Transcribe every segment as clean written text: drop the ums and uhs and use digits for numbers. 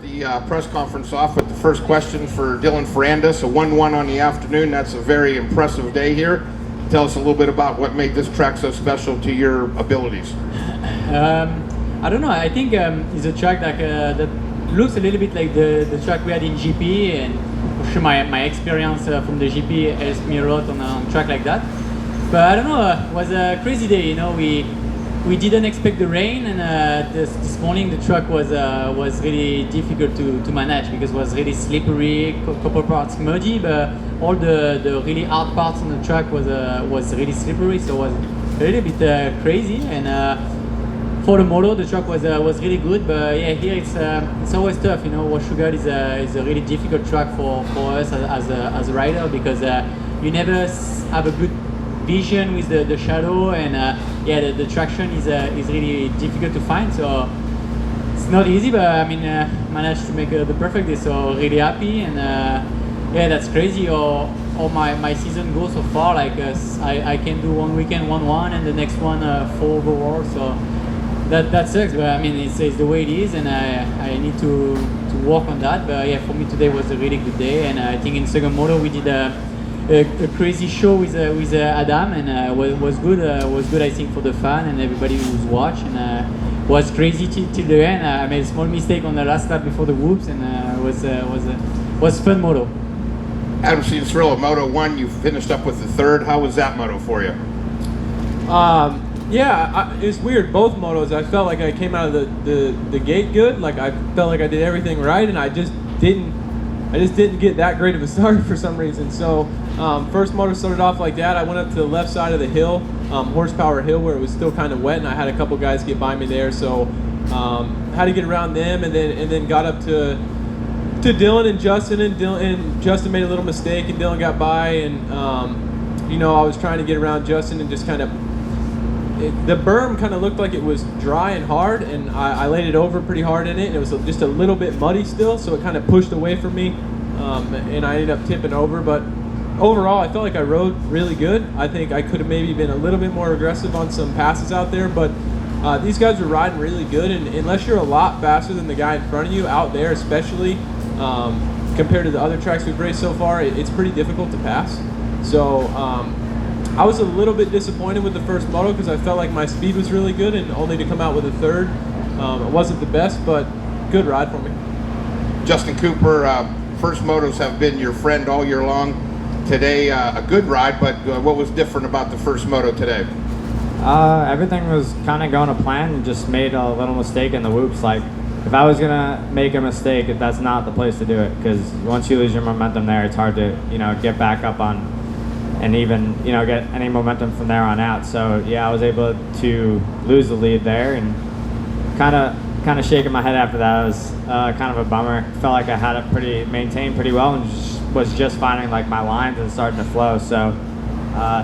the press conference off with the first question for Dylan Ferrandis, a 1-1 on the afternoon. That's a very impressive day here. Tell us a little bit about what made this track so special to your abilities. I don't know. I think it's a track that looks a little bit like the track we had in GP, and for sure my experience from the GP helps me a lot on a track like that. But I don't know. It was a crazy day. You know, we didn't expect the rain, and this morning the track was really difficult to manage because it was really slippery, couple parts muddy, but all the really hard parts on the track was really slippery, so it was a little bit crazy. And for the moto, the track was really good, but yeah, here it's always tough. You know, Washougal is a really difficult track for us as a rider because you never have a good vision with the shadow, and yeah, the traction is really difficult to find, so it's not easy, but I mean managed to make the perfect day, so really happy. And yeah, that's crazy how my season goes so far. Like I can do one weekend 1-1 and the next one 4 overall, so that sucks, but I mean it's the way it is, and I need to work on that. But yeah, for me today was a really good day, and I think in second moto we did a crazy show with Adam, and was good. Was good, I think, for the fan and everybody who's watching. Was crazy till the end. I made a small mistake on the last lap before the whoops, and was fun moto. Adam Cianciarulo, Moto 1, you finished up with the third. How was that moto for you? Yeah, it's weird. Both motos, I felt like I came out of the gate good. Like I felt like I did everything right, and I just didn't get that great of a start for some reason. So first moto started off like that. I went up to the left side of the hill, horsepower hill, where it was still kind of wet, and I had a couple guys get by me there. So had to get around them, and then got up to Dylan and Justin, and Justin made a little mistake, and Dylan got by, and I was trying to get around Justin, and just kind of the berm kind of looked like it was dry and hard, and I laid it over pretty hard in it, and it was just a little bit muddy still, so it kind of pushed away from me, and I ended up tipping over. But overall, I felt like I rode really good. I think I could have maybe been a little bit more aggressive on some passes out there, but these guys were riding really good, and unless you're a lot faster than the guy in front of you out there, especially compared to the other tracks we've raced so far, it's pretty difficult to pass. So I was a little bit disappointed with the first moto because I felt like my speed was really good, and only to come out with a third, it wasn't the best, but good ride for me. Justin Cooper, first motos have been your friend all year long. Today, a good ride, but what was different about the first moto today? Everything was kind of going to plan, and just made a little mistake in the whoops. Like, if I was gonna make a mistake, that's not the place to do it, because once you lose your momentum there, it's hard to get back up on and even get any momentum from there on out. So yeah, I was able to lose the lead there, and kind of shaking my head after that. It was kind of a bummer. Felt like I had it maintained pretty well, and was just finding like my lines and starting to flow. So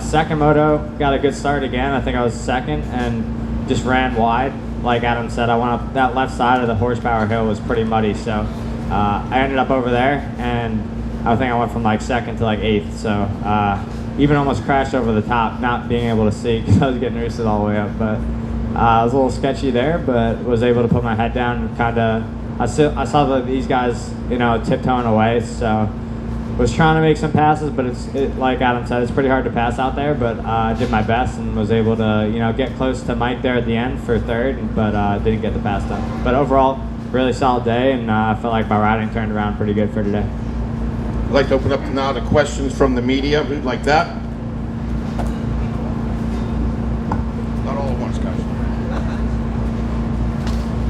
second moto, got a good start again. I think I was second, and just ran wide. Like Adam said, I went up that left side of the horsepower hill was pretty muddy, so I ended up over there, and I think I went from like second to like eighth. So even almost crashed over the top, not being able to see because I was getting roosted all the way up. But I was a little sketchy there, but was able to put my head down and kind of. I saw that these guys, tiptoeing away, so was trying to make some passes, but like Adam said, it's pretty hard to pass out there. But I did my best and was able to, get close to Mike there at the end for third, but didn't get the pass done. But overall, really solid day, and I felt like my riding turned around pretty good for today. I'd like to open up now to questions from the media. Who'd like that? Not all at once, guys.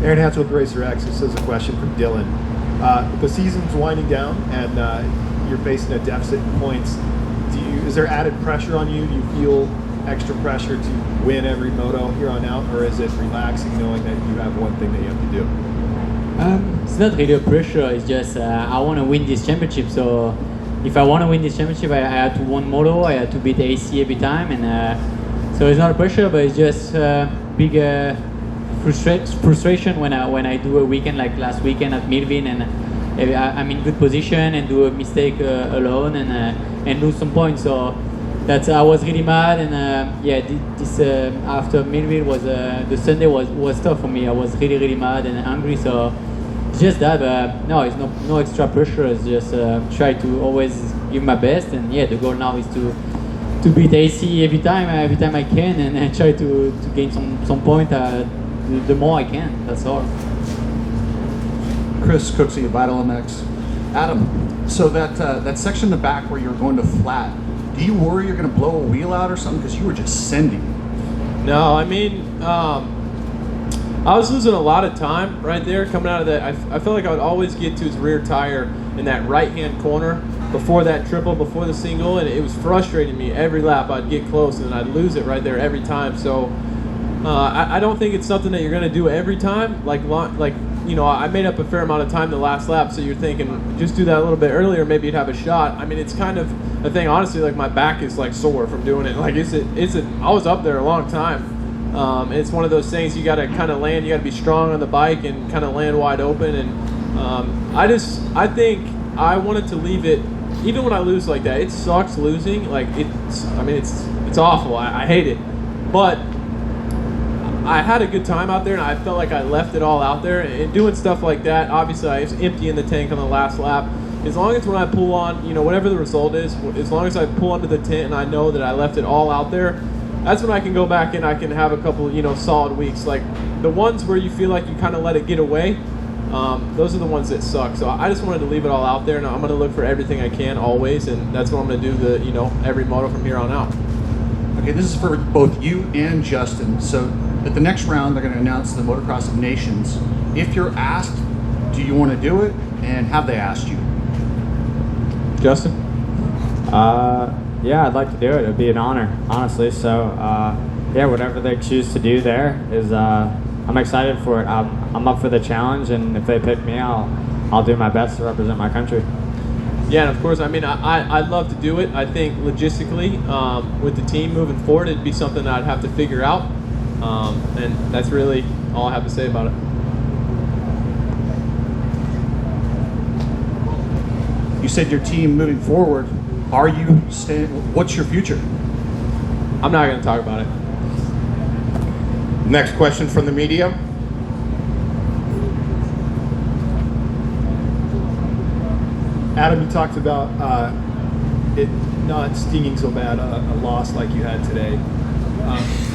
Aaron Hatch with Racer X. This is a question from Dylan. The season's winding down, and you're facing a deficit in points. Is there added pressure on you? Do you feel extra pressure to win every moto here on out, or is it relaxing knowing that you have one thing that you have to do? It's not really a pressure. It's just I want to win this championship. So if I want to win this championship, I had to win moto. I had to beat AC every time, and so it's not a pressure, but it's just big frustration when I do a weekend like last weekend at Millville, and I'm in good position and do a mistake alone and lose some points. So I was really mad, and this after Millville was the Sunday was tough for me. I was really mad and angry. So It's just that, no, it's no extra pressure. It's just try to always give my best, and yeah, the goal now is to beat AC every time I can, and try to gain some point. The more I can, that's all. Chris Cooksey, Vital MX. Adam, so that section in the back where you're going to flat, do you worry you're going to blow a wheel out or something? Because you were just sending. No, I mean, I was losing a lot of time right there coming out of that. I felt like I would always get to his rear tire in that right-hand corner before that triple, before the single, and it was frustrating me every lap. I'd get close and I'd lose it right there every time. So I don't think it's something that you're going to do every time. Like I made up a fair amount of time the last lap, so you're thinking just do that a little bit earlier, maybe you'd have a shot. I mean, it's kind of a thing. Honestly, like my back is like sore from doing it. Like I was up there a long time. It's one of those things you got to kind of land. You got to be strong on the bike and kind of land wide open. And I think I wanted to leave it. Even when I lose like that, it sucks losing. Like it's awful. I hate it, but I had a good time out there, and I felt like I left it all out there. And doing stuff like that, obviously I was emptying the tank on the last lap. As long as when I pull on, whatever the result is, as long as I pull onto the tent and I know that I left it all out there, that's when I can go back and I can have a couple, solid weeks. Like the ones where you feel like you kind of let it get away, those are the ones that suck. So I just wanted to leave it all out there, and I'm going to look for everything I can always, and that's what I'm going to do every moto from here on out. Okay, this is for both you and Justin. So at the next round, they're going to announce the Motocross of Nations. If you're asked, do you want to do it, and have they asked you? Justin? Yeah, I'd like to do it. It'd be an honor, honestly. So, yeah, whatever they choose to do there is, I'm excited for it. I'm up for the challenge, and if they pick me, I'll do my best to represent my country. Yeah, and of course, I'd love to do it. I think logistically, with the team moving forward, it'd be something that I'd have to figure out. And that's really all I have to say about it. You said your team moving forward. Are you staying? What's your future? I'm not going to talk about it. Next question from the media. Adam, you talked about it not stinging so bad, a loss like you had today.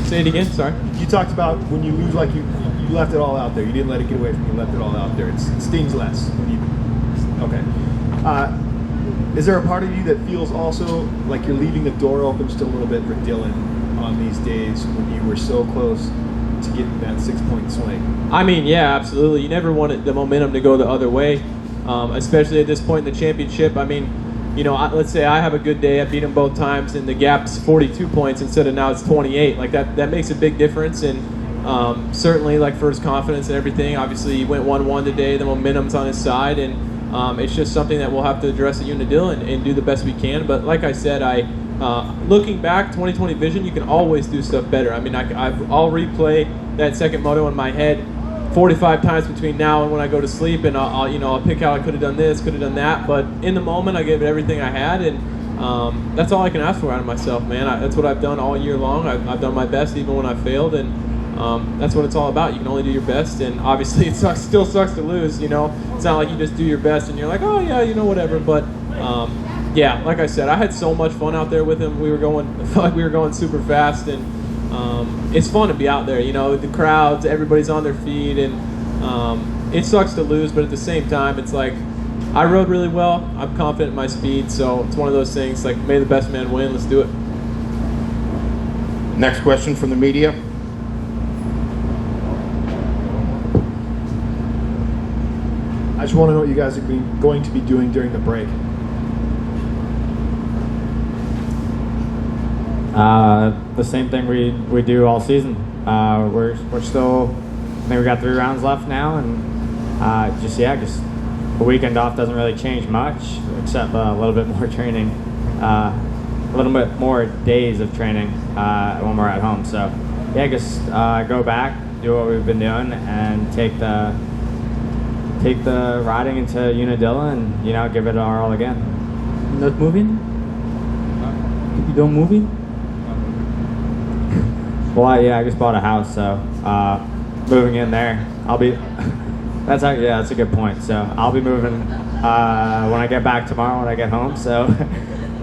Say it again, sorry. You talked about when you lose, like you left it all out there. You didn't let it get away from you. You left it all out there. It stings less when you. Okay. Is there a part of you that feels also like you're leaving the door open just a little bit for Dylan on these days when you were so close to getting that 6-point swing? I mean, yeah, absolutely. You never want the momentum to go the other way, especially at this point in the championship. I mean, let's say I have a good day, I beat him both times, and the gap's 42 points instead of now it's 28. Like that makes a big difference, and certainly like for his confidence and everything. Obviously, he went 1-1 today. The momentum's on his side, and it's just something that we'll have to address at Unadilla and do the best we can. But like I said, looking back, 2020 vision, you can always do stuff better. I mean, I'll replay that second moto in my head 45 times between now and when I go to sleep, and I'll pick how I could have done this, could have done that. But in the moment, I gave it everything I had, and that's all I can ask for out of myself, man. That's what I've done all year long. I've done my best even when I failed, and that's what it's all about. You can only do your best, and obviously it still sucks to lose. It's not like you just do your best and you're like, oh yeah, whatever. But yeah, like I said, I had so much fun out there with him. I felt like we were going super fast, and it's fun to be out there. The crowds, everybody's on their feet, and it sucks to lose, but at the same time, it's like I rode really well. I'm confident in my speed, so it's one of those things like may the best man win. Let's do it. Next question from the media. I just want to know what you guys are going to be doing during the break. The same thing we do all season. We're still. I think we got 3 rounds left now, and just a weekend off doesn't really change much, except a little bit more training, a little bit more days of training when we're at home. So yeah, just go back, do what we've been doing, and take the riding into Unadilla, and give it our all again. Not moving? You don't moving? Well, yeah, I just bought a house, so moving in there. I'll be That's a good point. So I'll be moving when I get back tomorrow when I get home. So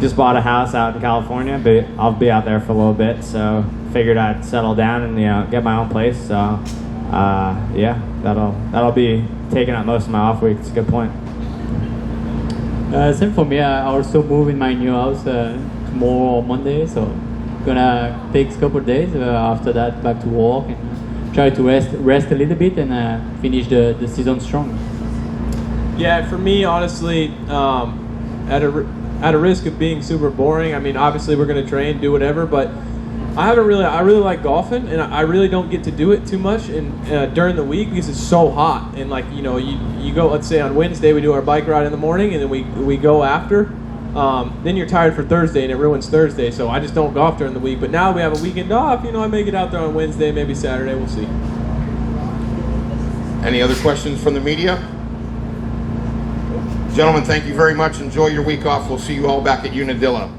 just bought a house out in California, but I'll be out there for a little bit. So figured I'd settle down and get my own place. So yeah, that'll be taking up most of my off week. It's a good point. Same for me. I also move in my new house tomorrow or Monday, so gonna take a couple of days. After that, back to work and try to rest a little bit and finish the season strong. Yeah, for me, honestly, at a risk of being super boring, I mean, obviously we're going to train, do whatever, but I really like golfing, and I really don't get to do it too much during the week because it's so hot. And like, you go, let's say on Wednesday we do our bike ride in the morning, and then we go after. Then you're tired for Thursday, and it ruins Thursday. So I just don't golf during the week. But now we have a weekend off. I may get out there on Wednesday, maybe Saturday. We'll see. Any other questions from the media? Gentlemen, thank you very much. Enjoy your week off. We'll see you all back at Unadilla.